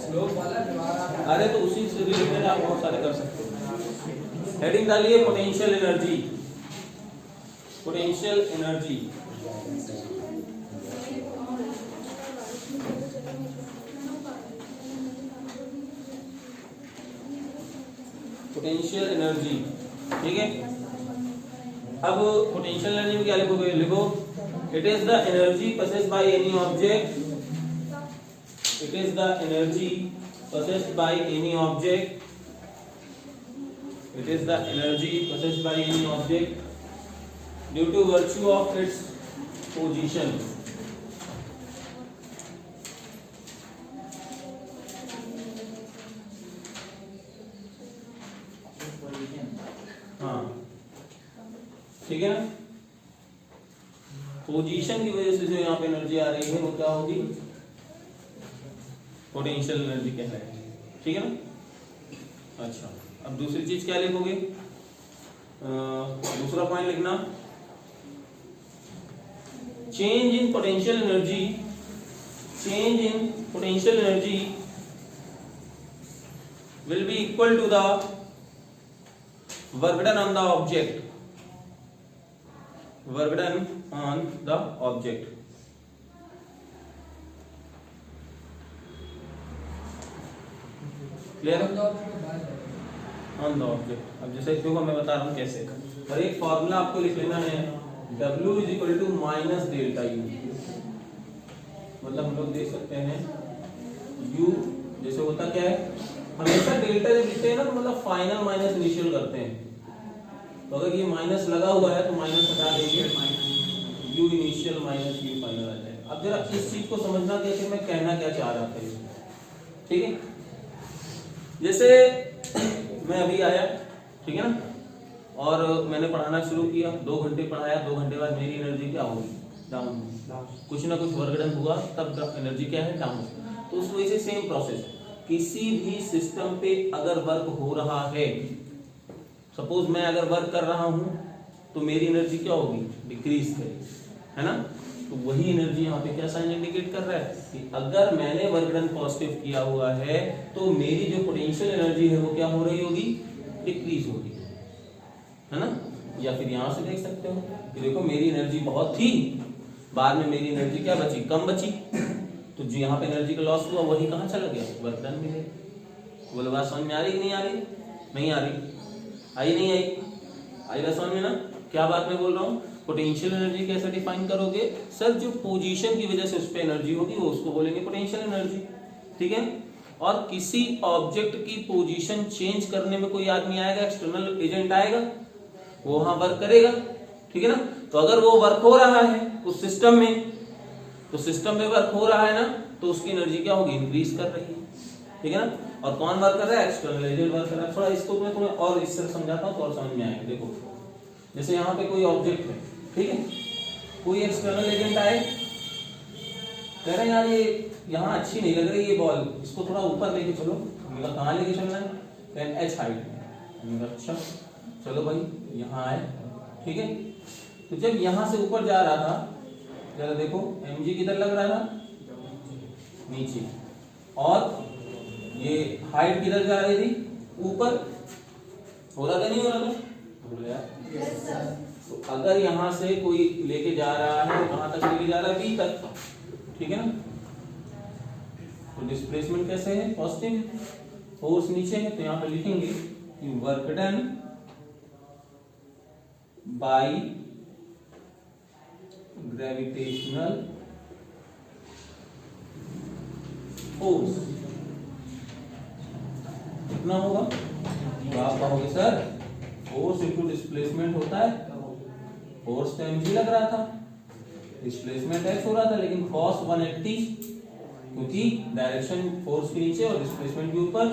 Slope वाला दोबारा। अरे तो उसी से रिलेटेड आप बहुत सारे कर सकते हो। हेडिंग डालिए potential energy. Potential energy potential energy, ठीक है। अब पोटेंशियल एनर्जी में क्या लिखोगे? लिखो it is the energy possessed by any object, it is the energy possessed by any object, it is the energy possessed by any object due to virtue of its position. हाँ ठीक है ना। Position की वजह से जो यहाँ पे एनर्जी आ रही है वो क्या होगी? पोटेंशियल एनर्जी कहलाएगी, ठीक है ना। अच्छा अब दूसरी चीज क्या लिखोगे? दूसरा पॉइंट लिखना change in potential energy, change in potential energy will be equal to the work done on the object, work done on the object. Clear है? On the object. अब जैसे देखो मैं बता रहा हूं कैसे, और एक फॉर्मूला आपको लिख लेना है W is equal to minus delta U। मतलब हम लोग देख सकते हैं U जैसे होता क्या है, हमेशा डेल्टा जब लिखते हैं ना तो मतलब फाइनल माइनस इनिशियल करते हैं। तो अगर ये माइनस लगा हुआ है तो माइनस हटा देंगे, U initial minus U final आ जाएगा। अब जरा इस चीज को समझना कि मैं कहना क्या चाह रहा था, ठीक है। जैसे मैं अभी आया, ठीक है ना, और मैंने पढ़ाना शुरू किया, 2 घंटे पढ़ाया, 2 घंटे बाद मेरी एनर्जी क्या होगी? डाउन। कुछ ना कुछ वर्क डन हुआ तब एनर्जी क्या है? डाउन। तो उस वजह से सेम प्रोसेस, किसी भी सिस्टम पे अगर वर्क हो रहा है, सपोज मैं अगर वर्क कर रहा हूं तो मेरी एनर्जी क्या होगी? डिक्रीज करेगी, है ना। तो वही एनर्जी यहाँ पे क्या साइन इंडिकेट कर रहा है कि अगर मैंने वर्क डन पॉजिटिव किया हुआ है तो मेरी जो पोटेंशियल एनर्जी है वो क्या हो रही होगी? डिक्रीज होगी, है ना। या फिर यहाँ से देख सकते हो कि देखो मेरी एनर्जी बहुत थी, बाद में मेरी एनर्जी क्या बची? कम बची। तो जो यहाँ पे एनर्जी का लॉस हुआ वही कहाँ चला गया? वर्क डन में गया। बोलो बात समझ में आ रही कि नहीं आ रही? नहीं आ रही? आई नहीं आई? आई बात समझ में ना क्या बात मैं बोल रहा हूँ? पोटेंशियल एनर्जी कैसे डिफाइन करोगे? सर जो पोजीशन की वजह से उस पे एनर्जी होगी वो उसको बोलेंगे पोटेंशियल एनर्जी, ठीक है। और किसी ऑब्जेक्ट की पोजीशन चेंज करने में कोई आदमी आएगा, एक्सटर्नल एजेंट आएगा, वो वहां वर्क करेगा, ठीक है ना। तो अगर वो वर्क हो रहा है उस सिस्टम में, तो सिस्टम में वर्क हो रहा है ना, तो उसकी एनर्जी क्या होगी? इंक्रीज कर रही है, ठीक है ना। और कौन वर्क कर रहा है? एक्सटर्नल एजेंट वर्क कर रहा है। थोड़ा इसको मैं तुम्हें और इस तरह समझाता हूँ तो और समझ में आएगा। देखो जैसे यहाँ पे कोई ऑब्जेक्ट है, ठीक है, कोई एक्सटर्नल एजेंट आए, कह रहे हैं यार ये यहाँ अच्छी नहीं लग रही ये बॉल, इसको थोड़ा ऊपर लेके चलो। कहाँ लेके चलना है? H height. अच्छा चलो भाई यहाँ आए, ठीक है। तो जब यहाँ से ऊपर जा रहा था, जरा देखो mg किधर लग रहा था? नीचे। और ये हाइट किधर जा रही थी? ऊपर। हो रहा था नहीं हो रहा था? बोलो यार। तो अगर यहाँ से कोई लेके जा रहा है, कहाँ तक लेके जा रहा है? B तक, ठीक है ना। तो डिस्प्लेसमेंट कैसे है? पॉजिटिव। फोर्स नीचे है तो यहाँ पे लिखेंगे कि work done by gravitational force कितना होगा? तो आप कहोगे सर फोर्स इनटू डिस्प्लेसमेंट होता है, फोर्स तो mg लग रहा था, डिस्प्लेसमेंट h हो रहा था, लेकिन cos 180 क्योंकि डायरेक्शन फोर्स के नीचे और डिस्प्लेसमेंट के ऊपर,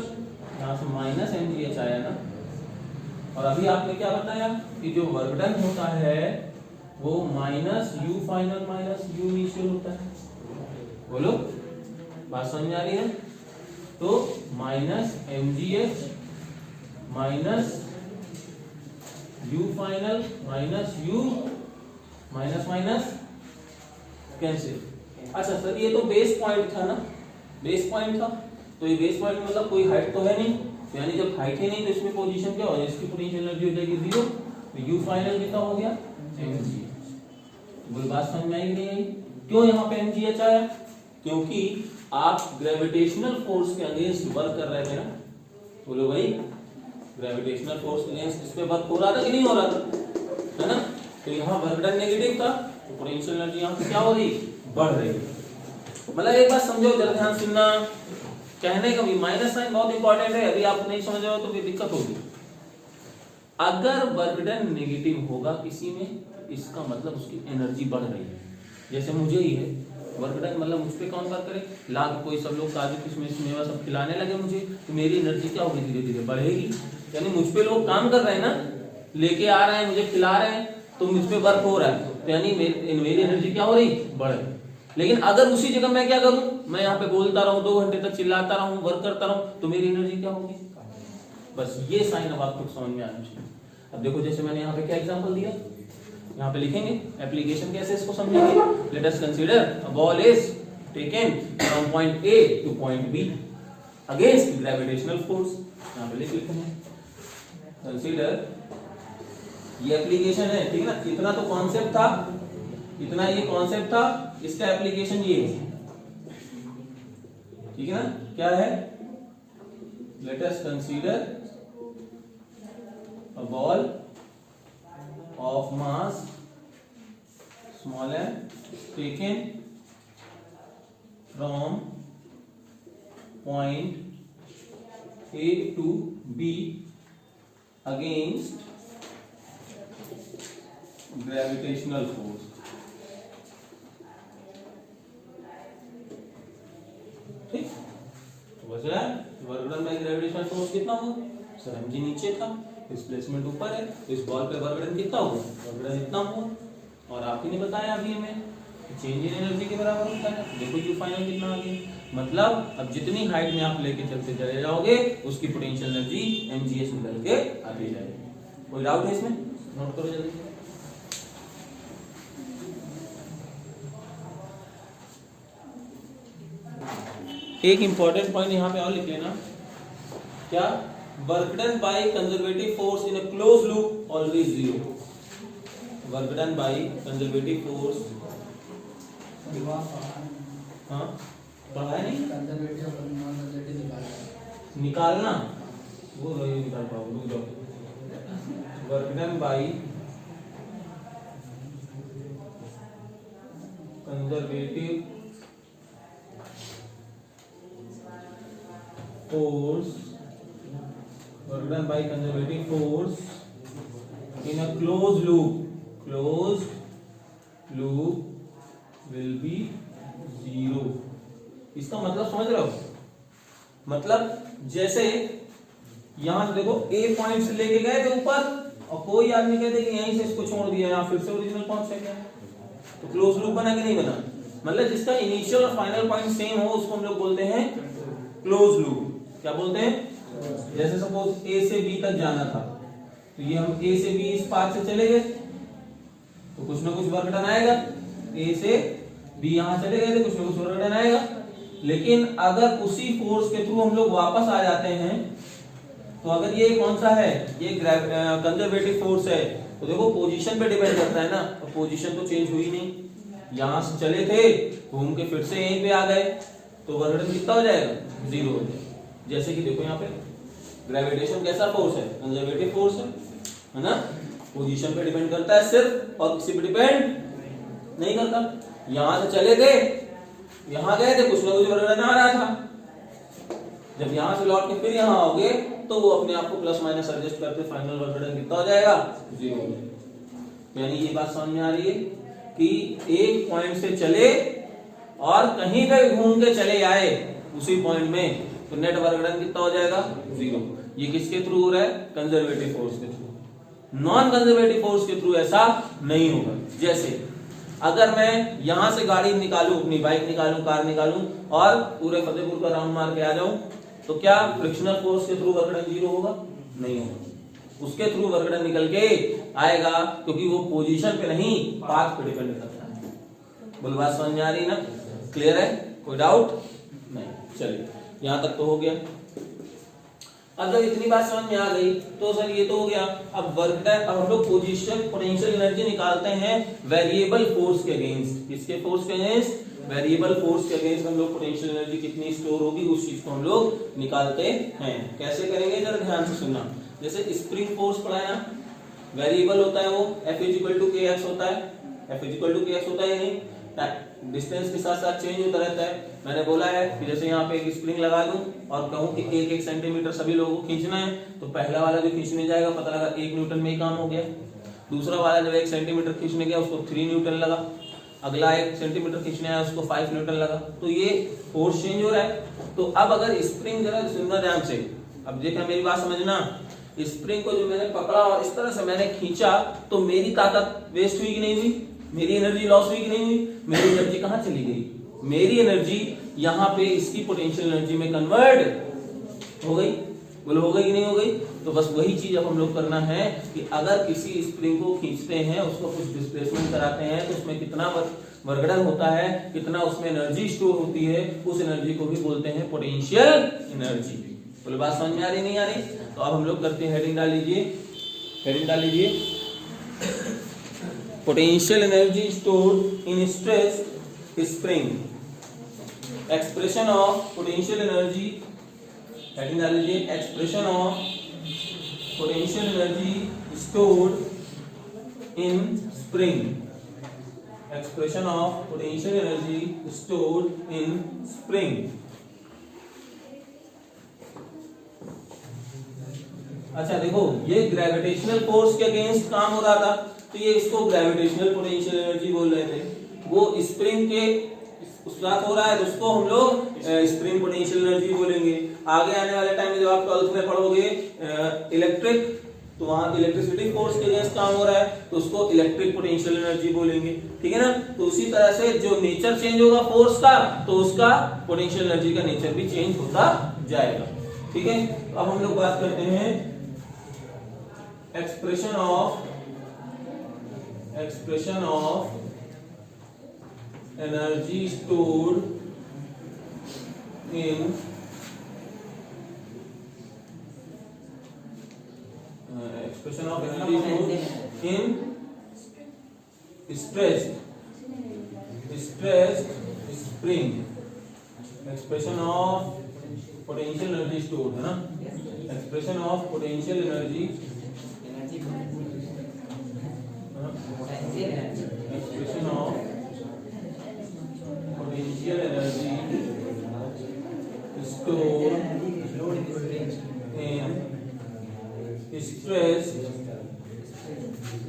यहाँ से माइनस mgh आया ना। और अभी आपने क्या बताया कि जो वर्क डन होता है वो minus u final minus u initial होता है। बोलो बात समझ आ रही है? तो minus mgh minus u final minus u minus minus cancel. अच्छा सर ये तो बेस पॉइंट था ना, बेस पॉइंट था, तो ये बेस पॉइंट मतलब कोई हाइट तो है नहीं, तो यानी जब हाइट ही नहीं तो इसमें पोजीशन क्या हो जाएगी, इसकी पोटेंशियल एनर्जी हो जाएगी 0। तो यू फाइनल कितना हो गया mgh। तो बात समझ में आई नहीं आई? क्यों यहाँ पे mgh आया? क्योंकि आप ग्रेविटेशनल फोर्स के अगेंस्ट वर्क कर रहे थे ना। बोलो भाई, ग्रेविटेशनल फोर्स के अगेंस्ट इस पे वर्क हो रहा था कि नहीं हो रहा था, है ना? तो यहाँ वर्क डन नेगेटिव था, तो पोटेंशियल एनर्जी यहाँ पे क्या हो रही, बढ़ रही है। मतलब एक बात समझो, जरा ध्यान सुनना, कहने का भी माइनस साइन बहुत इंपॉर्टेंट है, अभी आप नहीं समझ रहे हो तो फिर दिक्कत होगी। अगर वर्क डन नेगेटिव होगा किसी में, इसका मतलब उसकी एनर्जी बढ़ रही है। जैसे मुझे ही है वर्क डन, मतलब मुझ पे कौन वर्क करे, लाख कोई सब लोग काजू किशमिश मेवा सब खिलाने लगे मुझे, तो मेरी एनर्जी क्या होगी, धीरे धीरे बढ़ेगी। यानी मुझ पे लोग काम कर रहे हैं ना, लेके आ रहे हैं, मुझे खिला रहे हैं, तो मुझ पे वर्क हो रहा है, तो यानी मेरी एनर्जी क्या हो रही, बढ़ रही। लेकिन अगर उसी जगह मैं क्या करूं, मैं यहाँ पे बोलता रहूं, 2 घंटे तक चिल्लाता रहूं, वर्क करता रहूं, तो मेरी एनर्जी क्या होगी। बस ये साइन अब आपको समझ में आना चाहिए। अब देखो, जैसे मैंने यहाँ पे क्या एग्जांपल दिया, यहाँ पे लिखेंगे एप्लीकेशन कैसे इसको समझेंगे। Let us consider a ball is taken from point A two point be against gravitational force. यहाँ पे लिखते हैं कंसीडर, ये एप्लीकेशन है, ठीक है ना। इतना तो कॉन्सेप्ट था, इतना ये कॉन्सेप्ट था, इसका एप्लीकेशन ये है, ठीक है ना। क्या है, let us consider a ball of mass small m taken from point A to B against gravitational force। ठीक, तो बच रहा है work done by gravitational force कितना हुआ, सर mg नीचे था, डिस्प्लेसमेंट ऊपर है, तो इस बॉल पे वर्क डन कितना हुआ, वर्क डन इतना हुआ। और आपने नहीं बताया अभी हमें चेंज इन एनर्जी के बराबर होता है। देखो यू फाइनल कितना आ गया, मतलब अब जितनी हाइट में आप लेके चलते चले जाओगे उसकी पोटेंशियल एनर्जी mgh निकल के आती जाएगी। कोई डाउट है इसमें, नोट करो जल्दी। एक इंपॉर्टेंट पॉइंट यहाँ पे और लिख लेना, क्या, work done by conservative force in a close loop always 0। Work done by conservative force, हाँ पढ़ा है नहीं, कंजर्वेटिव और नॉन कंजर्वेटिव निकालना, वो नहीं निकाल पाओगे, रुक जाओ। Work done by conservative force, work done by conservative force in a closed loop will be 0। इसका मतलब समझ रहे हो, मतलब जैसे यहां देखो A पॉइंट से लेके गए थे ऊपर, और कोई आदमी कहते कि यहीं से इसको छोड़ दिया, यहाँ फिर से ओरिजिनल पॉइंट से गया, तो क्लोज लूप बना कि नहीं बना। मतलब जिसका इनिशियल और फाइनल पॉइंट सेम हो उसको हम लोग बोलते हैं क्लोज लूप। क्या बोलते हैं, जैसे सपोज A से B तक जाना था, तो ये हम A से B इस पाथ से चले गए, तो कुछ ना कुछ वर्क डन आएगा। A से B यहां चले गए थे, कुछ ना कुछ वर्क डन आएगा। लेकिन अगर उसी फोर्स के थ्रू हम लोग वापस आ जाते हैं, तो अगर ये कौन सा है, ये कंजर्वेटिव फोर्स है, तो देखो पोजीशन पे डिपेंड करता है ना, तो पोजीशन तो चेंज हुई नहीं, यहां से चले थे घूम के फिर से यहीं पे आ गए, तो वर्क डन कितना हो जाएगा, 0 हो जाएगा। जैसे कि देखो यहाँ पे ग्रेविटेशन कैसा फोर्स है, कंजर्वेटिव फोर्स है ना, पोजीशन पे डिपेंड करता है सिर्फ, और किसी पे डिपेंड नहीं करता। यहां से चले गए, यहां गए थे, कुछ ना कुछ वर्क डन आ रहा था, जब यहां से लौट के फिर यहां आओगे तो वो अपने आप को प्लस माइनस एडजस्ट करके फाइनल वर्क डन कितना हो जाएगा, 0 हो जाएगा। यानी ये बात समझ में आ रही है कि एक पॉइंट से चले और कहीं पे घूम के चले आए उसी पॉइंट में, तो नेट वर्क डन कितना हो जाएगा, 0। ये किसके थ्रू हो रहा है, कंजर्वेटिव फोर्स के थ्रू। नॉन कंजर्वेटिव फोर्स के थ्रू ऐसा नहीं होगा। जैसे अगर मैं यहां से गाड़ी निकालूं, अपनी बाइक निकालूं, कार निकालूं और पूरे फतेहपुर का राउंड मार के आ जाऊं, तो क्या फ्रिक्शनल फोर्स के थ्रू वर्क डन 0 होगा, नहीं होगा। उसके थ्रू वर्क डन निकल के आएगा, क्योंकि वो पोजीशन पे नहीं पाथ पे डिपेंड करता है। बोल बात समझ में आ रही ना, क्लियर है, कोई डाउट नहीं। चलिए यहाँ तक तो हो गया। अब जब इतनी बात समझ में आ गई तो सर ये तो हो गया। अब वर्क डन, अब हम लोग पोजीशन पोटेंशियल एनर्जी निकालते हैं वेरिएबल फोर्स के अगेंस्ट। किसके फोर्स के अगेंस्ट? वेरिएबल फोर्स के अगेंस्ट हम लोग पोटेंशियल एनर्जी कितनी स्टोर होगी उस चीज को हम लोग निकालते हैं। कैसे करेंगे जरा ध्यान से सुनना। जैसे स्प्रिंग फोर्स पढ़ा है ना, वेरिएबल होता है वो F = kx होता है। F = kx होता है नहीं, डिस्टेंस के साथ साथ चेंज होता रहता है। मैंने बोला है कि जैसे यहाँ पे एक स्प्रिंग लगा दूं और कहूं कि 1-1 सेंटीमीटर सभी लोगों को खींचना है, तो पहला वाला जो खींचने जाएगा पता लगा 1 न्यूटन में ही काम हो गया। दूसरा वाला जब 1 सेंटीमीटर खींचने गया उसको 3 न्यूटन लगा, अगला 1 सेंटीमीटर खींचने आया उसको 5 न्यूटन लगा। तो ये फोर्स चेंज हो रहा है। तो अब अगर स्प्रिंग, जरा सुनना ध्यान से, अब देखना मेरी बात समझना, स्प्रिंग को जो मैंने पकड़ा और इस तरह से मैंने खींचा तो मेरी ताकत वेस्ट हुई कि नहीं हुई? मेरी एनर्जी लॉस हुई कि नहीं हुई? मेरी एनर्जी कहां चली गई? मेरी एनर्जी यहाँ पे इसकी पोटेंशियल एनर्जी में कन्वर्ट हो गई। बोलो हो गई कि नहीं हो गई? तो बस वही चीज अब हम लोग करना है कि अगर किसी स्प्रिंग को खींचते हैं, उसको कुछ डिस्प्लेसमेंट कराते हैं, तो उसमें कितना वर्क डन होता है, कितना उसमें एनर्जी स्टोर होती है, उस एनर्जी को भी बोलते हैं पोटेंशियल एनर्जी। बोलो बात समझ में आ रही नहीं आ रही? तो अब हम लोग करते हैं, हेडिंग डाल लीजिए, हेडिंग डाल लीजिए, potential energy stored in stress spring, expression of potential energy, heading डाल लीजिए, expression of potential energy stored in spring, expression of potential energy stored in spring. अच्छा देखो, ये ग्रेविटेशनल फोर्स के अगेंस्ट काम हो रहा था, तो ये इसको ग्रेविटेशनल पोटेंशियल एनर्जी बोल रहे थे। वो स्प्रिंग के उस साथ हो रहा है तो उसको हम लोग स्प्रिंग पोटेंशियल एनर्जी बोलेंगे। आगे आने वाले टाइम में जब आप 12th में पढ़ोगे इलेक्ट्रिक, तो वहां इलेक्ट्रिसिटी फोर्स के अगेंस्ट काम हो रहा है तो उसको इलेक्ट्रिक पोटेंशियल एनर्जी बोलेंगे। ठीक है ना? तो उसी तरह से जो नेचर चेंज होगा फोर्स का, तो उसका पोटेंशियल एनर्जी का नेचर भी चेंज होता जाएगा। ठीक है? तो अब हम लोग बात करते हैं expression of energy stored in expression of energy stored in stressed spring, expression of potential energy stored है ना, expression of potential energy expression of potential energy stored in stress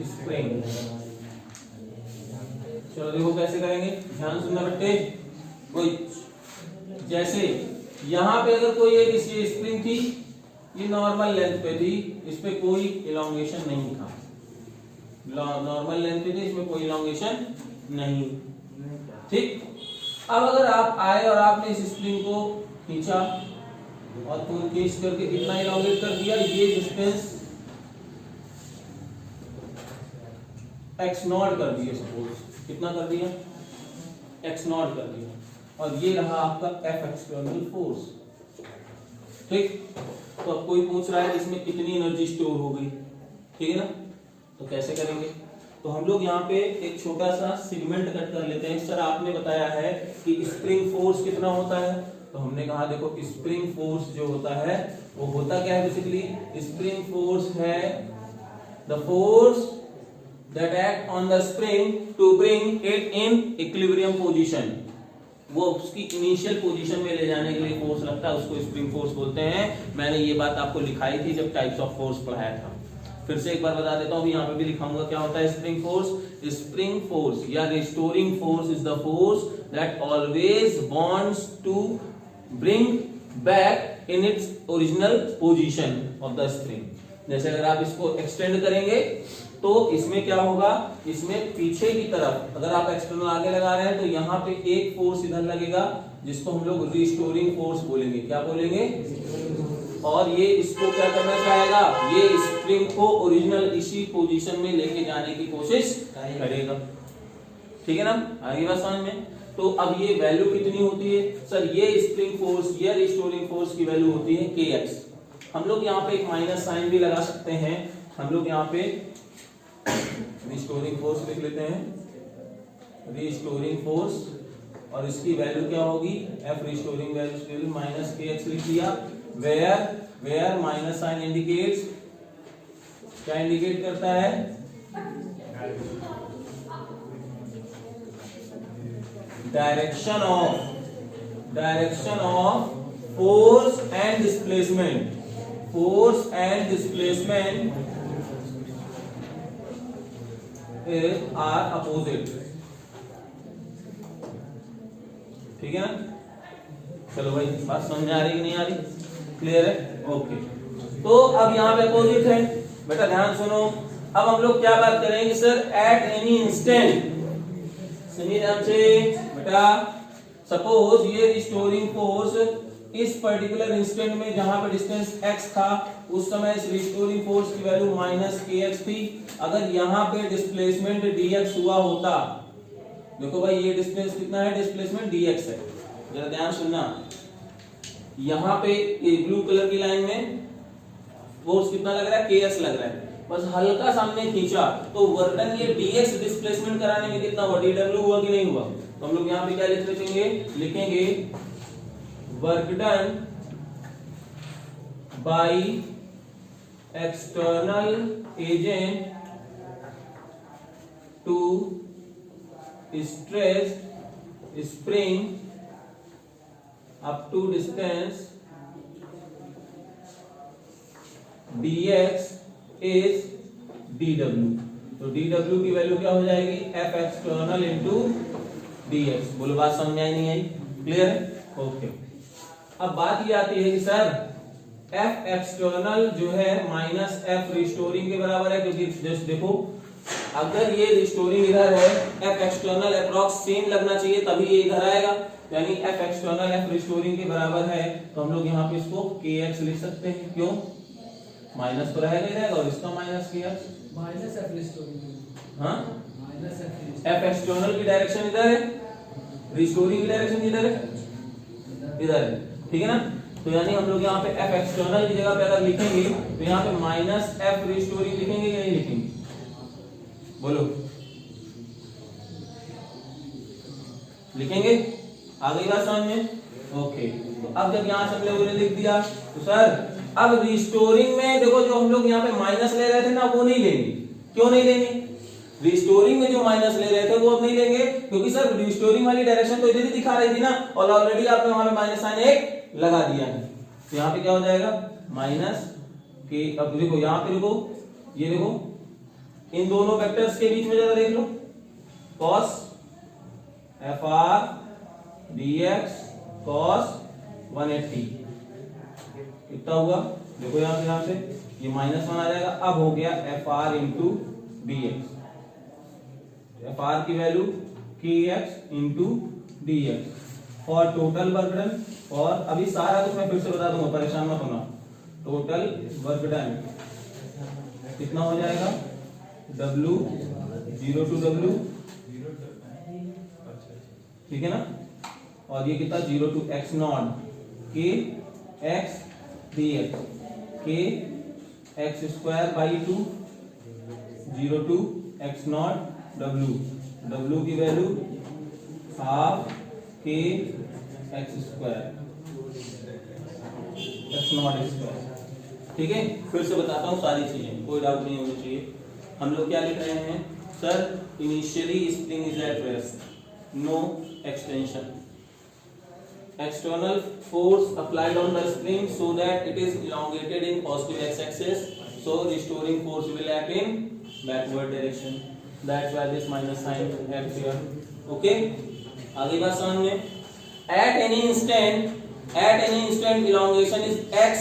spring. चलो देखो कैसे करेंगे, ध्यान सुनना बेटे। कोई जैसे यहाँ पे अगर कोई एक स्प्रिंग थी, ये नॉर्मल लेंथ पे थी, इस पे कोई इलॉन्गेशन नहीं था, नॉर्मल लेंथ पे थी, इसमें कोई इलॉन्गेशन नहीं। ठीक, अब अगर आप आए और आपने इस स्प्रिंग को खींचा और खींच करके इतना इलॉन्गेट कर दिया, ये डिस्टेंस x0 कर दिया, सपोज कितना कर दिया, x0 कर दिया, और ये रहा आपका F एक्सटर्नल फोर्स। ठीक, तो अब कोई पूछ रहा है इसमें कितनी एनर्जी स्टोर हो गई। ठीक है ना? तो कैसे करेंगे, तो हम लोग यहाँ पे एक छोटा सा सेगमेंट कट कर लेते हैं। सर आपने बताया है कि स्प्रिंग फोर्स कितना होता है, तो हमने कहा देखो स्प्रिंग फोर्स जो होता है वो होता क्या है, बेसिकली स्प्रिंग फोर्स है the force that act on the spring to bring it in equilibrium position। वो उसकी इनिशियल पोजीशन में ले जाने के लिए फोर्स लगता है, उसको स्प्रिंग फोर्स बोलते हैं। मैंने ये बात आपको लिखाई थी जब टाइप्स ऑफ फोर्स पढ़ाया था, फिर से एक बार बता देता हूँ, यहाँ पे भी लिखाऊंगा क्या होता है स्प्रिंग फोर्स। स्प्रिंग फोर्स या restoring force is the force that always wants to bring back in its original position of the spring. जैसे अगर आप इसको एक्सटेंड करेंगे तो इसमें क्या होगा, इसमें पीछे की तरफ अगर आप एक्सटर्नल आगे लगा रहे हैं तो यहाँ पे एक फोर्स इधर लगेगा जिसको हम लोग रिस्टोरिंग फोर्स बोलेंगे। क्या बोलेंगे? और ये इसको क्या करना चाहेगा, ये स्प्रिंग को ओरिजिनल इसी पोजीशन में लेके जाने की कोशिश करेगा। ठीक है ना? आगे बात समझ में। तो अब ये वैल्यू कितनी होती है सर, ये स्प्रिंग फोर्स या रिस्टोरिंग फोर्स की वैल्यू होती है kx। हम लोग यहाँ पे एक माइनस साइन भी लगा सकते हैं, हम लोग यहाँ पे रिस्टोरिंग फोर्स लिख लेते हैं, रिस्टोरिंग फोर्स, और इसकी वैल्यू क्या होगी, F restoring value minus kx लिख दिया। वेयर माइनस साइन इंडिकेट्स, क्या इंडिकेट करता है, direction of force and displacement, force and displacement are opposite. ठीक है ना, चलो भाई बात समझ आ रही कि नहीं आ रही, क्लियर है, ओके। तो अब यहाँ पे अपोजिट है बेटा, ध्यान सुनो। अब हम लोग क्या बात करेंगे सर, एट एनी इंस्टेंट, सुनिए ध्यान से बेटा, सपोज ये रिस्टोरिंग फोर्स इस पर्टिकुलर इंस्टेंट में जहां पे डिस्टेंस x था उस समय इस रिस्टोरिंग फोर्स की वैल्यू माइनस kx थी। अगर यहाँ पे डिस्प्लेसमेंट dx हुआ होता, देखो भाई ये डिस्टेंस कितना है, डिस्प्लेसमेंट dx है, जरा ध्यान सुनना। यहाँ पे ये ब्लू कलर की लाइन में फोर्स कितना लग रहा है, kx लग रहा है, बस हल्का सामने खींचा तो वर्डन ये dx डिस्प्लेसमेंट कराने में कितना हुआ, dw हुआ कि नहीं हुआ। तो हम लोग यहाँ पे क्या लिखेंगे work done by external agent to stress spring up to distance dx is dw। तो dw की वैल्यू क्या हो जाएगी, f एक्सटर्नल इंटू dx। बोलो बात समझ में आई नहीं आई, क्लियर है, ओके। अब बात ये आती है कि सर f एक्सटर्नल जो है माइनस f रिस्टोरिंग के बराबर है, क्योंकि जस्ट देखो अगर ये रिस्टोरिंग इधर है, f एक्सटर्नल अप्रॉक्स सेम लगना चाहिए तभी ये इधर आएगा, यानी f एक्सटर्नल f रिस्टोरिंग के बराबर है। तो हम लोग यहाँ पे इसको kx लिख सकते हैं, क्यों, माइनस तो रहेगा ही रहेगा, और इसका minus kx, minus f restoring, हाँ माइनस f एक्सटर्नल की डायरेक्शन इधर है, रिस्टोरिंग की डायरेक्शन इधर है, इधर है, ठीक है ना। तो यानी हम लोग यहाँ पे f एक्सटर्नल की जगह पे अगर लिखेंगे तो यहाँ पे माइनस f रिस्टोरिंग लिखेंगे या नहीं लिखेंगे, बोलो लिखेंगे, आ गई बात समझ में, ओके। तो अब जब यहाँ से हमने वो लिख दिया तो सर अब रिस्टोरिंग में देखो जो हम लोग यहाँ पे माइनस ले रहे थे ना वो नहीं लेंगे, क्यों नहीं लेंगे, रिस्टोरिंग में जो माइनस ले रहे थे वो अब नहीं लेंगे, क्योंकि सर रिस्टोरिंग वाली डायरेक्शन तो इधर ही दिखा रही थी ना, और ऑलरेडी आपने वहां पे माइनस साइन एक लगा दिया है। तो यहाँ पे क्या हो जाएगा, माइनस के, अब देखो यहाँ पे देखो, ये देखो इन दोनों वेक्टर्स के बीच में जरा देख लो, cos fr dx cos 180 कितना हुआ, देखो यहाँ से ये माइनस 1 आ जाएगा। अब हो गया fr इंटू dx, fr की value kx into dx for total work done. और अभी सारा कुछ मैं फिर से बता दूंगा, परेशान मत होना। टोटल वर्क डन कितना हो जाएगा, w 0 टू w, ठीक है ना, और ये कितना 0 to x not k x dx k x square by 2 0 to x not w की value half k x square x not square, ठीक है। फिर से बताता हूँ सारी चीजें, कोई डाउट नहीं होनी चाहिए। हम लोग क्या लिख रहे हैं sir, initially spring is at rest, no extension, external force applied on the spring so that it is elongated in positive x-axis, so restoring force will act in backward direction, that's why this minus sign acts here, okay। आगे बात समझ में, at any instant elongation is x,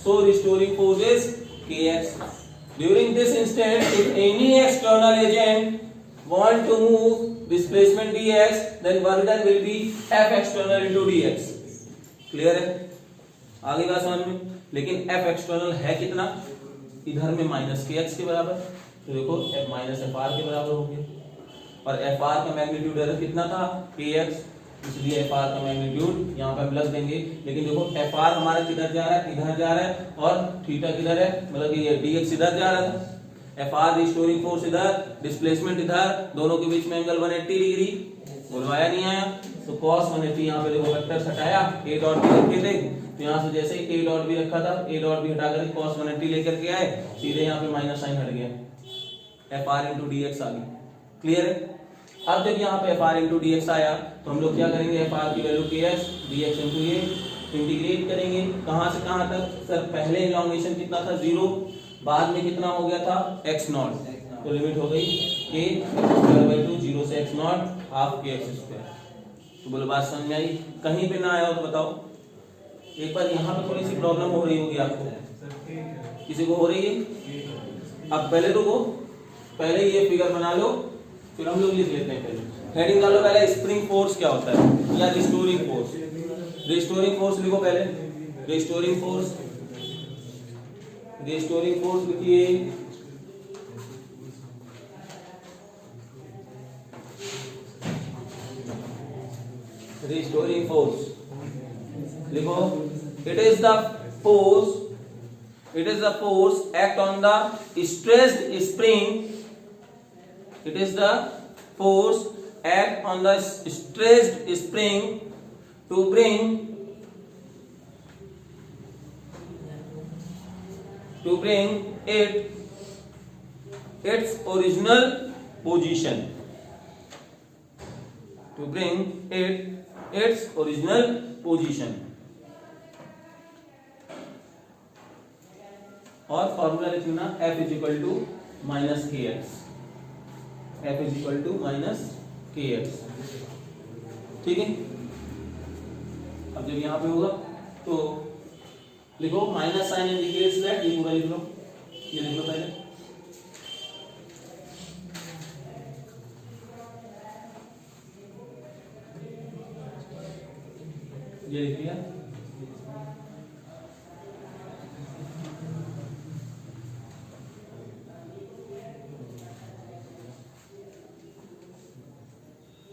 so restoring force is kx। during this instant if any external agent want to move displacement dx, then work done will be f external into dx, clear है, आगे बात समझ में। लेकिन f external है कितना, इधर में माइनस kx के बराबर, तो देखो f माइनस fr के बराबर हो गया, और fr का मैग्नीट्यूड कितना था kx, इसलिए एफ आर का मैग्नीट्यूड यहाँ पे प्लस देंगे। लेकिन देखो एफ आर हमारा किधर जा रहा है, इधर जा रहा है, और थीटा किधर है, मतलब ये dx इधर जा रहा था। एफ आर रिस्टोरिंग फोर्स इधर, डिस्प्लेसमेंट इधर, दोनों के बीच में एंगल 180 डिग्री, बोलवाया नहीं आया तो cos 180 यहाँ पे देखो वेक्टर हटाया, a डॉट भी रखे थे तो यहाँ से जैसे ही a डॉट भी रखा था, a डॉट भी हटा कर cos 180 लेकर के आए, सीधे यहाँ पे माइनस साइन हट गया, एफ आर इंटू dx आ गई। क्लियर है? अब जब यहाँ पे एफ आर इंटू dx आया तो हम लोग क्या करेंगे, एफ आर की वैल्यू ks dx इंटू ये इंटीग्रेट करेंगे। कहाँ से कहाँ तक सर? पहले इलॉन्गेशन कितना था 0, बाद में कितना हो गया था x नॉट, तो लिमिट हो गई a स्क्वायर बाय 2, 0 से x not half kx square. तो बोलो बात समझ में आई? कहीं पे ना आया हो तो बताओ। एक बार यहाँ पे थोड़ी सी प्रॉब्लम हो रही होगी आपको, किसी को हो रही है? अब पहले रुको, पहले ये फिगर बना लो, फिर हम लोग लिख लेते हैं। पहले हेडिंग डालो, पहले स्प्रिंग फोर्स क्या होता है या रिस्टोरिंग फोर्स। रिस्टोरिंग फोर्स लिखो पहले, रिस्टोरिंग फोर्स, रिस्टोरिंग फोर्स लिखिए। रिस्टोरिंग फोर्स लिखो, it is the force, it is the force act on the stressed spring, it is the force act on the stressed spring to bring it its original position, to bring it its original position। और formula लिख लेना F is equal to minus K X, F is equal to minus K X. ठीक है? अब जब यहाँ पे होगा तो लिखो माइनस साइन इंडिकेट्स दैट, ये पूरा लिख लो, ये लिख लो पहले। ये लिख लिया।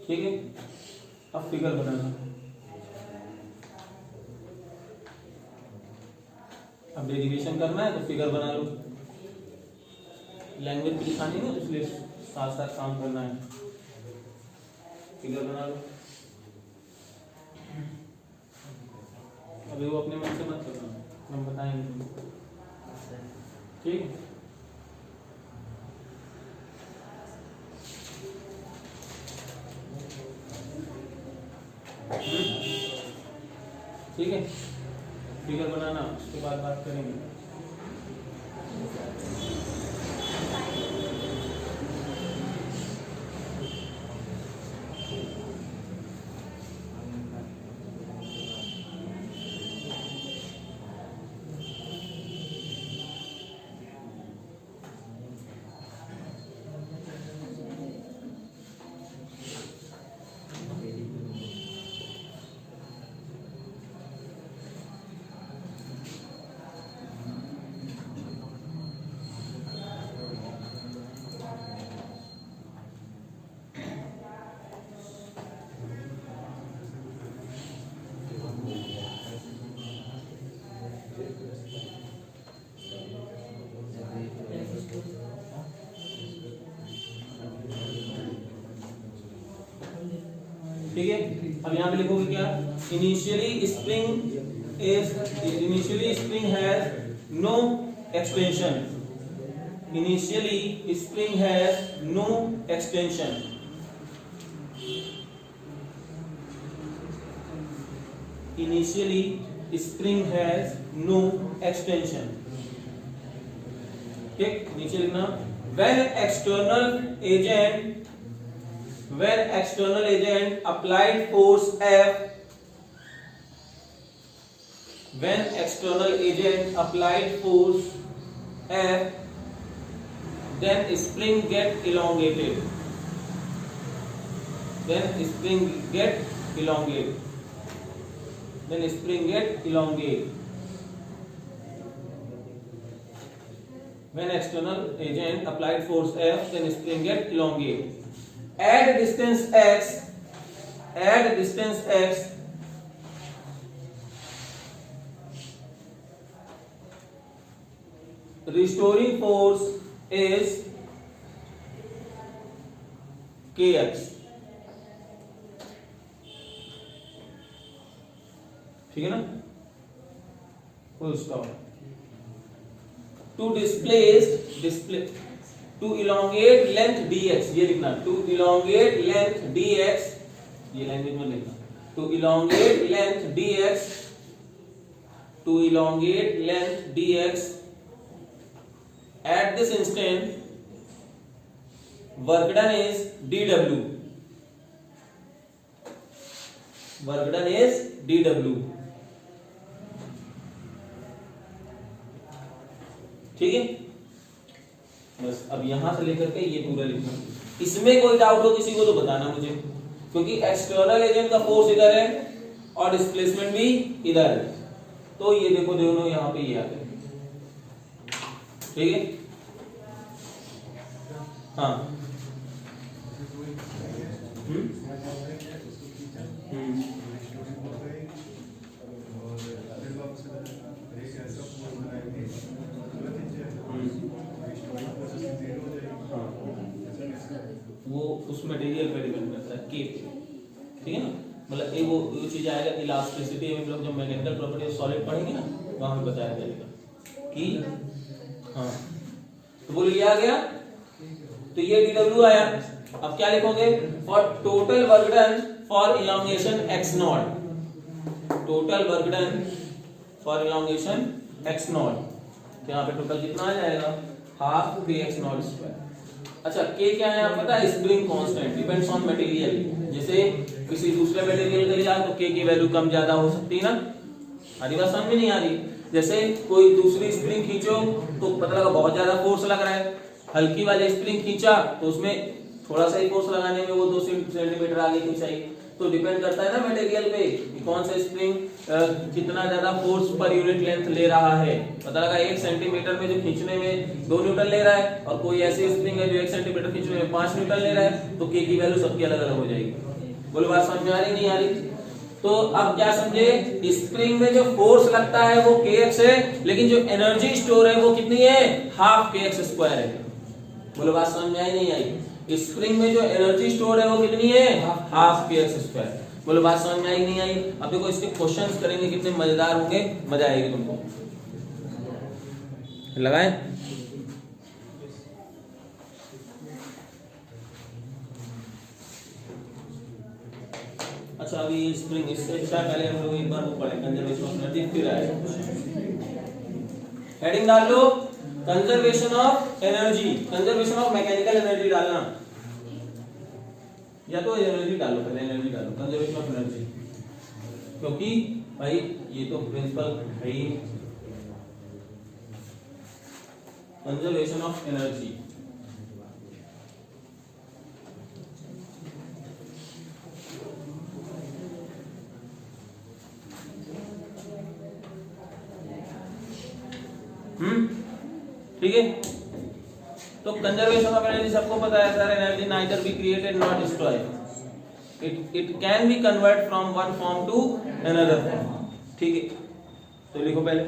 ठीक है? अब फिगर बनाना, अब डेरिवेशन करना है तो फिगर बना लो। लैंग्वेज भी दिखानी है इसलिए साथ साथ काम करना है। फिगर बना लो। अभी वो अपने मन से मत करना, हम बताएंगे। ठीक? ठीक है? फिगर बनाना, उसके बाद बात करेंगे। ठीक है? अब यहाँ पे लिखोगे क्या? Initially spring has no extension, initially spring has no extension, initially spring has no extension. ठीक? नीचे लिखना, when external agent applied force F, when external agent applied force F, then spring get elongated, then spring get elongated, then spring get elongated, when external agent applied force F, then spring get elongated। At distance x, at distance x restoring force is kx. ठीक है ना, full stop. To to elongate length dx, ये लिखना, to elongate length dx, ये language में लिखना, to elongate length dx, to elongate length dx at this instant work done is dw, work done is dw. ठीक है, बस अब यहां से लेकर के ये पूरा लिखना. इसमें कोई डाउट हो किसी को तो बताना मुझे, क्योंकि एक्सटर्नल एजेंट का फोर्स इधर है और डिस्प्लेसमेंट भी इधर है, तो ये देखो दोनों यहाँ पे ये आ गए. ठीक है, हाँ. वो उस मटेरियल पे डिपेंड करता है, के पे. ठीक है ना, मतलब ये वो चीज आएगा इलास्टिसिटी में, मतलब जब मैकेनिकल प्रॉपर्टी सॉलिड पढ़ेंगे ना वहां पे बताया जाएगा कि हाँ. तो बोलो ये आ गया, तो ये dw आया. अब क्या लिखोगे, for total work done for elongation x not, total work done for elongation x not. तो यहाँ पे टोटल कितना आ जाएगा, हाफ kx नॉट स्क्वायर. अच्छा, k क्या है आपको पता है, spring constant, depends on material. जैसे किसी दूसरे मटेरियल के लिए तो k की वैल्यू कम ज्यादा हो सकती है ना. आधी बात समझ में नहीं आ रही. जैसे कोई दूसरी स्प्रिंग खींचो तो पता लगा बहुत ज्यादा फोर्स लग रहा है, हल्की वाली स्प्रिंग खींचा तो उसमें थोड़ा सा ही फोर्स लगाने में वो 2 सेंटीमीटर आगे खींचाई. तो डिपेंड करता है ना मटेरियल पे कि कौन सा स्प्रिंग कितना ज्यादा फोर्स पर यूनिट लेंथ ले रहा है. पता लगा 1 सेंटीमीटर में जो खींचने में 2 न्यूटन ले रहा है और कोई ऐसी स्प्रिंग है जो 1 सेंटीमीटर खींचने में 5 न्यूटन ले रहा है, तो के की वैल्यू सबकी अलग अलग हो जाएगी. बोलो बात समझ में आ रही नहीं आ रही. तो अब क्या समझे, स्प्रिंग में जो फोर्स लगता है वो kx है, लेकिन जो एनर्जी स्टोर है वो कितनी है, हाफ kx स्क्वायर है. बोलो बात समझ में आई नहीं आई. स्प्रिंग में जो एनर्जी स्टोर है वो कितनी है, हाफ kx स्क्वायर. बोलो बात समझ में आई नहीं आई. अब देखो इसके क्वेश्चंस करेंगे, कितने मजेदार होंगे, मजा आएगी तुमको. लगाएं. अच्छा, अभी स्प्रिंग इससे अच्छा पहले हम लोग एक बार वो पढ़े कंजर्वेशन ऑफ एनर्जी, फिर आएगा. हेडिंग डाल लो, conservation of energy, conservation of mechanical energy डालना, या तो एनर्जी डालो, पहले एनर्जी डालो, कंजर्वेशन ऑफ एनर्जी. क्योंकि भाई ये तो प्रिंसिपल है ही, कंजर्वेशन ऑफ एनर्जी. ठीक है, तो कंजर्वेशन ऑफ एनर्जी सबको पता है sir, energy neither be created not destroyed, it can be convert from one form to another form. ठीक है, तो लिखो पहले,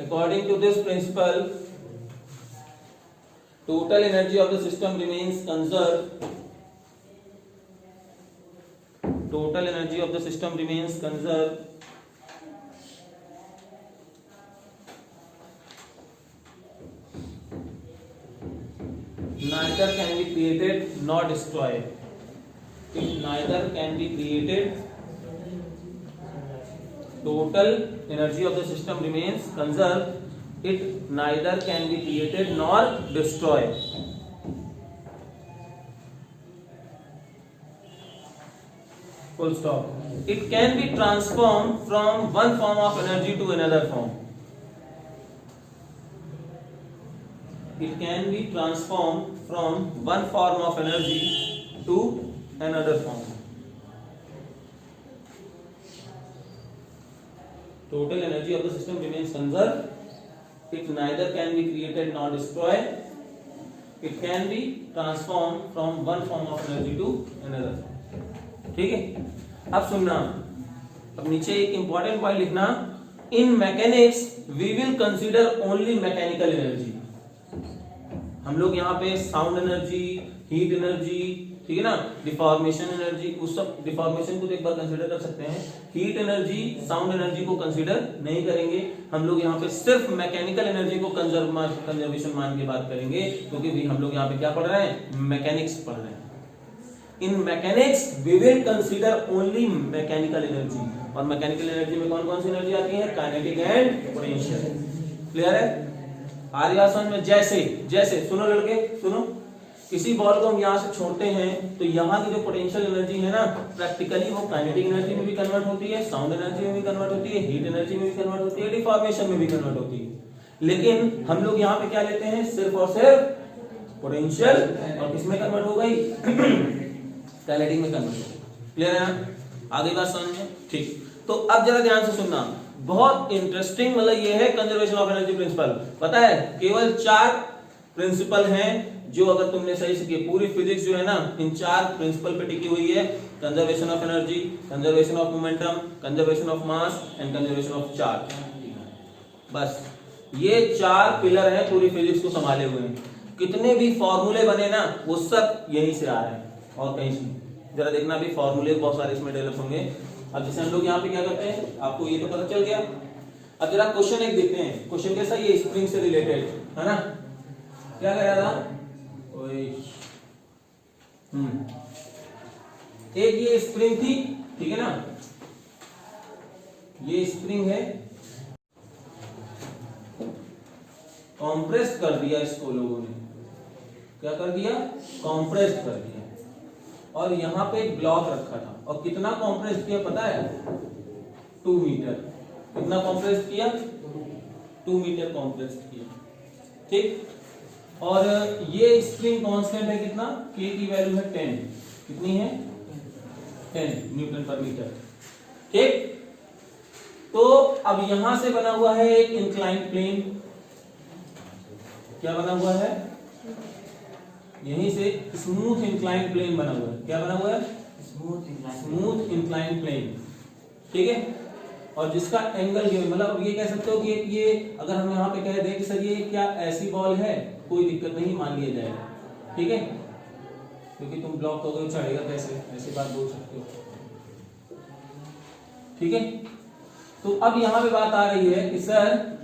according to this principle total energy of the system remains conserved, total energy of the system remains conserved neither can be created nor destroyed. It neither can be created, total energy of the system remains conserved, it neither can be created nor destroyed. Full stop. It can be transformed from one form of energy to another form. It can be transformed from one form of energy to another form. Total energy of the system remains conserved. It neither can be created nor destroyed. It can be transform from one form of energy to another. ठीक है, अब सुनना, अब नीचे एक important point लिखना, in mechanics we will consider only mechanical energy. हम लोग यहाँ पे साउंड एनर्जी, हीट एनर्जी, ठीक है ना, डिफॉर्मेशन एनर्जी, उस सब डिफॉर्मेशन को तो एक बार कंसीडर कर सकते हैं, हीट एनर्जी, साउंड एनर्जी को कंसीडर नहीं करेंगे। हम लोग यहाँ पे सिर्फ मैकेनिकल एनर्जी को कंजर्वेशन मान के बात करेंगे, क्योंकि भी हम लोग यहाँ पे क्या पढ़ रहे हैं, मैकेनिक्स पढ़ रहे हैं। In mechanics we will consider only mechanical energy, और मैकेनिकल एनर्जी में कौन कौन सी एनर्जी आती है, काइनेटिक एंड पोटेंशियल। क्लियर है? आ रही समझ में? जैसे जैसे सुनो लड़के सुनो, किसी बॉल को हम यहाँ से छोड़ते हैं तो यहाँ की जो पोटेंशियल एनर्जी है ना, प्रैक्टिकली वो काइनेटिक एनर्जी में भी कन्वर्ट होती है, साउंड एनर्जी में भी कन्वर्ट होती है, हीट एनर्जी में भी कन्वर्ट होती है, डिफॉर्मेशन में भी कन्वर्ट होती है। लेकिन हम लोग यहाँ पे क्या लेते हैं, सिर्फ और सिर्फ पोटेंशियल, और किसमें कन्वर्ट हो गई, काइनेटिक में कन्वर्ट हो गई। क्लियर है ना? आगे बात समझ में? ठीक, तो अब जरा ध्यान से सुनना, बहुत इंटरेस्टिंग मतलब ये है कंजर्वेशन ऑफ एनर्जी प्रिंसिपल। पता है केवल 4 प्रिंसिपल हैं जो अगर तुमने सही से किए, पूरी फिजिक्स जो है ना इन 4 प्रिंसिपल पे टिकी हुई है, conservation of energy, conservation of momentum, conservation of mass and conservation of charge. बस ये 4 पिलर हैं पूरी फिजिक्स को संभाले हुए हैं। कितने भी फॉर्मूले बने ना वो सब यहीं से आ रहे हैं और कहीं से। जरा देखना भी फॉर्मूले बहुत सारे इसमें डेवलप होंगे। अब जैसे हम लोग यहाँ पे क्या करते हैं, आपको ये तो पता चल गया। अब जरा क्वेश्चन एक देखते हैं, क्वेश्चन कैसा, ये स्प्रिंग से रिलेटेड है ना, क्या कह रहा था, एक ये स्प्रिंग थी, ठीक है ना, ये स्प्रिंग है, कॉम्प्रेस कर दिया इसको लोगों ने, क्या कर दिया, कॉम्प्रेस कर दिया, और यहां पे एक ब्लॉक रखा था, और कितना कॉम्प्रेस किया पता है, 2 मीटर। कितना कॉम्प्रेस किया, 2 मीटर कॉम्प्रेस किया। ठीक, और ये स्प्रिंग कांस्टेंट है कितना, के की वैल्यू है 10, कितनी है, 10 न्यूटन पर मीटर। ठीक, तो अब यहां से बना हुआ है एक इंक्लाइंड प्लेन, क्या बना हुआ है, यहीं से स्मूथ इंक्लाइंड प्लेन बना हुआ है, क्या बना हुआ है, स्मूथ इंक्लाइंड प्लेन। ठीक है, और जिसका एंगल ये मतलब ये कह सकते हो कि ये अगर हम यहाँ पे कह दें कि सर ये क्या ऐसी बॉल है, कोई दिक्कत नहीं, मान लिया जाएगा। ठीक है, क्योंकि तुम ब्लॉक हो गए, चढ़ेगा कैसे, ऐसी बात बोल सकते हो। ठीक है, तो अब यहाँ पे बात आ रही है कि सर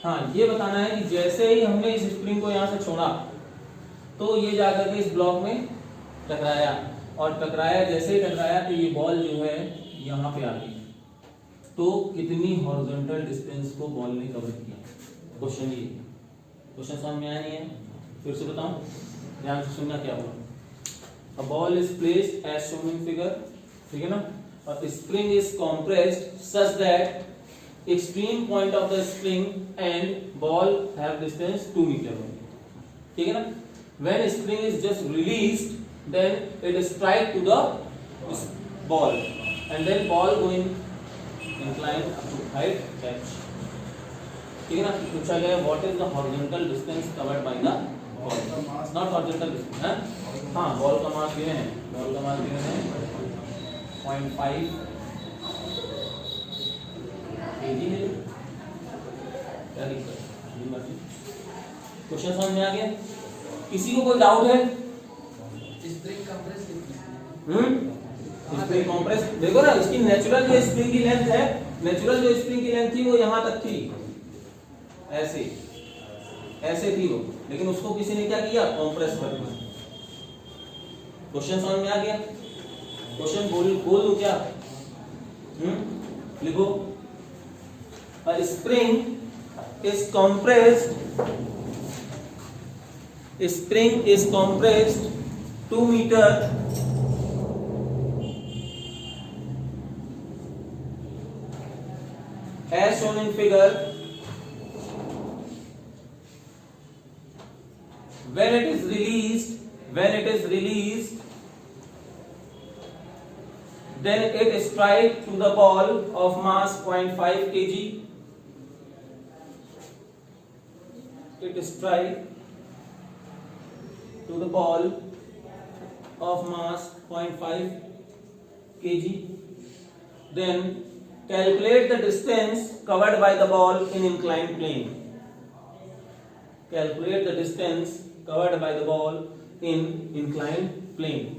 हाँ ये बताना है कि जैसे ही हमने इस स्प्रिंग को यहाँ से छोड़ा तो ये जाकर के इस ब्लॉक में टकराया, और टकराया, जैसे ही टकराया तो ये बॉल जो है यहाँ पे आ गई, तो कितनी हॉरिजॉन्टल डिस्टेंस को बॉल ने कवर किया। क्वेश्चन ये, क्वेश्चन समझ में आया नहीं है, फिर से बताऊं, ध्यान से सुनना क्या हुआ। A ball is placed as shown in figure, ठीक है ना, और spring is compressed such that extreme point of the spring and ball have distance 2 metre. ठीक है ना, when spring is just released then it strike to the ball and then ball going inclined up to height catch। ठीक है ना, पूछा गया what is the horizontal distance covered by the ball, not horizontal distance है, हाँ ball का mass given है, ball का मास गिवन है 0.5 kg है, क्या दिक्कत है, क्वेश्चन समझ में आ गया, किसी को कोई डाउट है, स्प्रिंग कंप्रेस देखो ना, इसकी नेचुरल जो स्प्रिंग की लेंथ है, नेचुरल जो स्प्रिंग की लेंथ थी वो यहां तक थी, ऐसे ऐसे थी वो, लेकिन उसको किसी ने क्या किया, कंप्रेस कर दिया। क्वेश्चन समझ में आ गया, क्वेश्चन बोल दूं क्या, लिखो, a spring is compressed 2 meter as shown in figure, when it is released then it strikes to the ball of mass 0.5 kg, it strikes to the ball of mass 0.5 kg. Then calculate the distance covered by the ball in inclined plane. Calculate the distance covered by the ball in inclined plane.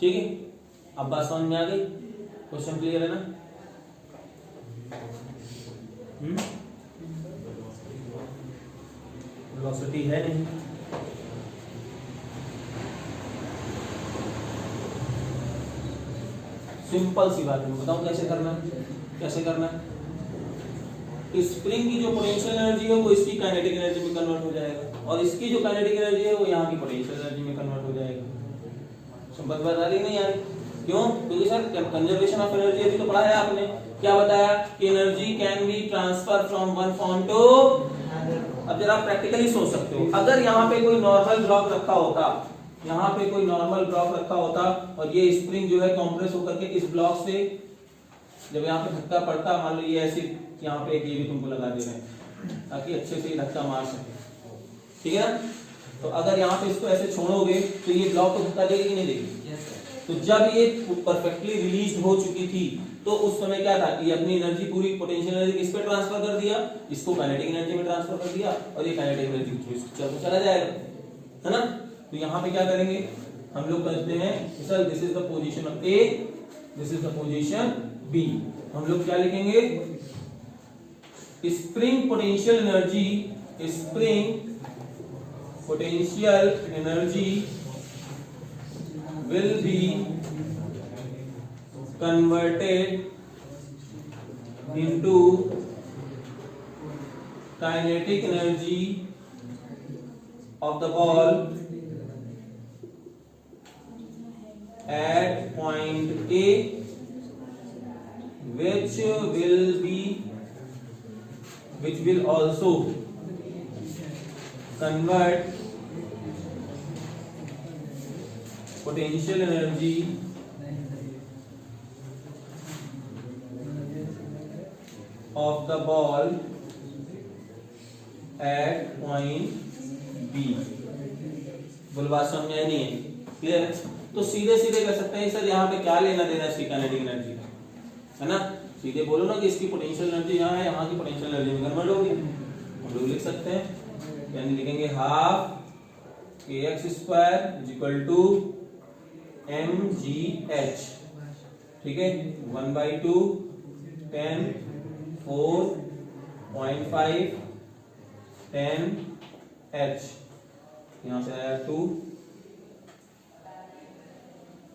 ठीक है, अब बात समझ में आ गई? Question clear है ना? Velocity है नहीं, सिंपल सी बात है, बताऊं कैसे करना है? कैसे करना है? स्प्रिंग की जो पोटेंशियल एनर्जी है वो इसकी काइनेटिक एनर्जी में कन्वर्ट हो जाएगा और इसकी जो काइनेटिक एनर्जी है वो यहाँ की पोटेंशियल एनर्जी में कन्वर्ट हो जाएगा। समझ बता रही नहीं यार? क्यों? क्योंकि सर कंजर्वेशन ऑफ एनर्जी अभी तो पढ़ा है आपने, क्या बताया कि energy can be transfer from one form to. अब जरा आप प्रैक्टिकली सोच सकते हो, अगर यहाँ पे कोई नॉर्मल ब्लॉक रखा होता, यहाँ पे कोई नॉर्मल ब्लॉक रखा होता और ये स्प्रिंग जो है कंप्रेस होकर के इस ब्लॉक से जब यहाँ पे धक्का पड़ता, मान लो ये ऐसे यहाँ पे एक ये भी तुमको लगा दे रहे हैं ताकि अच्छे से धक्का मार सके, ठीक है ना? तो अगर यहाँ पे इसको ऐसे छोड़ोगे तो ये ब्लॉक को धक्का देगी कि नहीं देगी? तो जब ये परफेक्टली रिलीज हो चुकी थी तो उस समय क्या था कि अपनी एनर्जी पूरी पोटेंशियल एनर्जी किस पे ट्रांसफर कर दिया? इसको काइनेटिक एनर्जी में ट्रांसफर कर दिया और ये काइनेटिक एनर्जी थ्रू चला जाएगा, है ना? तो यहाँ पे क्या करेंगे हम लोग? करते हैं sir this is the position of A, this is the position B. हम लोग क्या लिखेंगे? Spring potential energy, spring potential energy will be converted into kinetic energy of the ball at point A, which will also convert potential energy of the ball at point B। बोल बात समझ में आई नहीं है? क्लियर है? तो सीधे सीधे कर सकते हैं सर यहाँ पे क्या लेना देना इसकी काइनेटिक एनर्जी का, है ना? सीधे बोलो ना कि इसकी पोटेंशियल एनर्जी यहाँ है, यहाँ की पोटेंशियल एनर्जी में कन्वर्ट होगी। हम लोग लिख सकते हैं, यानी लिखेंगे half kx² equal to mgh, ठीक है? 1/2 10 4.5 10h, यहाँ से आया 2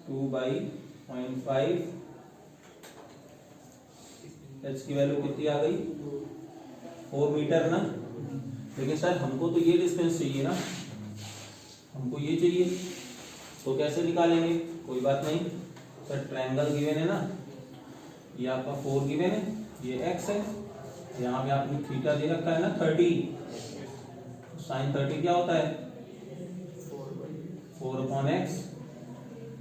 2/0.5, h की वैल्यू कितनी आ गई? 4 मीटर ना। लेकिन सर हमको तो ये डिस्टेंस चाहिए ना, हमको ये चाहिए, तो कैसे निकालेंगे? कोई बात नहीं सर, ट्रायंगल गिवन है ना, ये आपका 4 गिवन है, ये x है, यहाँ पे आपने थीटा दे रखा है ना 30, sin 30 क्या होता है? 4/x,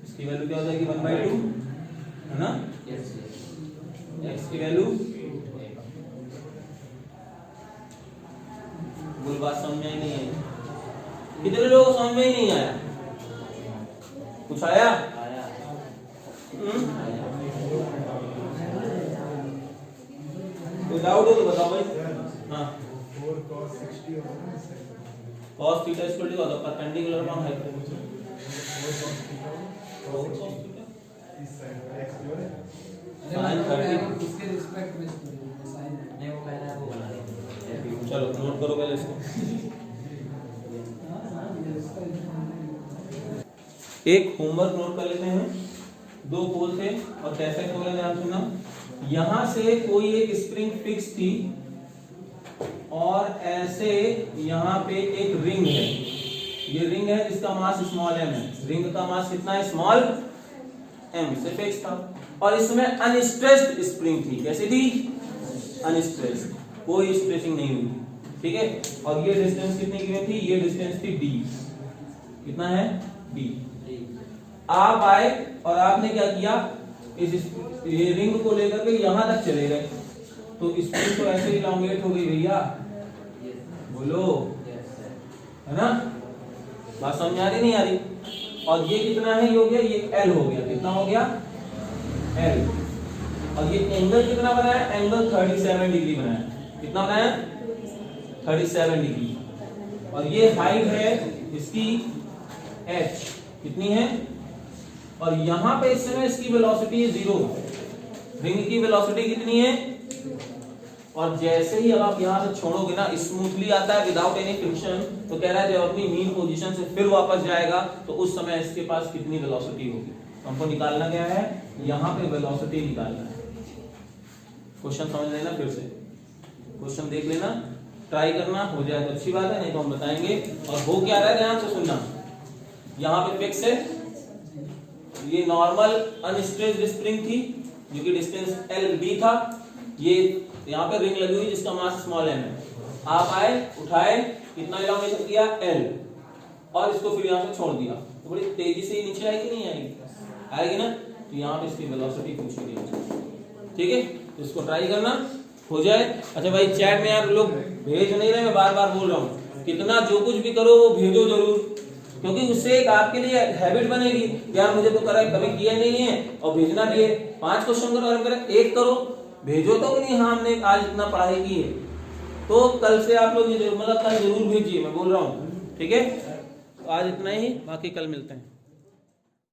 इसकी वैल्यू क्या हो जाएगी? 1/2, है ना? x की वैल्यू, बोल बात समझ में नहीं आई? कितने लोगों को समझ में ही नहीं आया? कुछ आया? कोई डाउट हो तो बताओ भाई। हाँ, cos थीटा इक्वल टू होता परपेंडिकुलर अपॉन हाइपोटेन्यूज। sin 30 इसके रिस्पेक्ट में साइन नहीं वो पहला है वो बना दे। चलो नोट करो पहले इसको। एक होमवर्क नोट कर लेते हैं। 2 पोल थे और कैसे खोले ध्यान सुनना। यहां से कोई एक स्प्रिंग फिक्स थी और ऐसे यहां पे एक रिंग है। ये रिंग है जिसका मास स्मॉल m है। रिंग का मास कितना है? स्मॉल m से फिक्स था और इसमें अनस्ट्रेस्ड स्प्रिंग थी। कैसी थी? अनस्ट्रेस्ड, कोई स्ट्रेचिंग नहीं हुई। ठीक है, और ये डिस्टेंस कितनी गिवन थी? ये डिस्टेंस थी d। कितना है? d। आप आए और आपने क्या किया? ये रिंग को लेकर के यहां तक चले गए तो स्प्रिंग तो ऐसे इलांगेट हो गई भैया। बोलो है ना? बात समझ आ रही नहीं आ रही? और ये कितना है, ये हो गया, ये एल हो गया, कितना हो गया, एल। और ये एंगल कितना बनाया, एंगल 37 डिग्री बनाया, कितना बनाया, 37 डिग्री। और ये हाइट है इसकी h, कितनी है, और यहां पे इस समय इसकी वेलोसिटी है 0, रिंग की वेलोसिटी कितनी है। और जैसे ही अब आप यहां से छोड़ोगे ना, स्मूथली आता है विदाउट एनी फ्रिक्शन, तो कह रहा है जब अपनी मीन पोजीशन से फिर वापस जाएगा तो उस समय इसके पास कितनी वेलोसिटी होगी। तो हमको निकालना क्या है, यहां पे वेलोसिटी निकालना है। क्वेश्चन समझ लेना, फिर से क्वेश्चन देख लेना, ट्राई करना, हो जाए तो अच्छी बात है, नहीं तो हम बताएंगे। और हो क्या रहा है, ध्यान से सुनना, यहाँ पे फिक्स है, ये नॉर्मल अनस्ट्रेच्ड स्प्रिंग थी जो कि डिस्टेंस एल बी था, ये यहाँ पे रिंग लगी हुई जिसका मास स्मॉल एम है। आप आए, उठाए, कितना इलास्टिक किया एल, और इसको फिर यहाँ से छोड़ दिया, तो बड़ी तेजी से नीचे आएगी नहीं आएगी, आएगी ना। तो यहाँ पे इसकी वेलोसिटी पूछी गई, ठीक है, तो इसको ट्राई करना, हो जाए। अच्छा भाई चैट में यार लोग भेज नहीं रहे, मैं बार बार बोल रहा हूँ, कितना जो कुछ भी करो वो भेजो जरूर, क्योंकि उससे एक आपके लिए हैबिट बनेगी, यार मुझे तो कभी किया नहीं है और भेजना भी है। 5 क्वेश्चन करो, अगर एक करो, भेजो तो नहीं, हाँ हमने आज इतना पढ़ाई की है, तो कल से आप लोग मतलब कल जरूर भेजिए, मैं बोल रहा हूँ, ठीक है। तो आज इतना ही, बाकी कल मिलते हैं।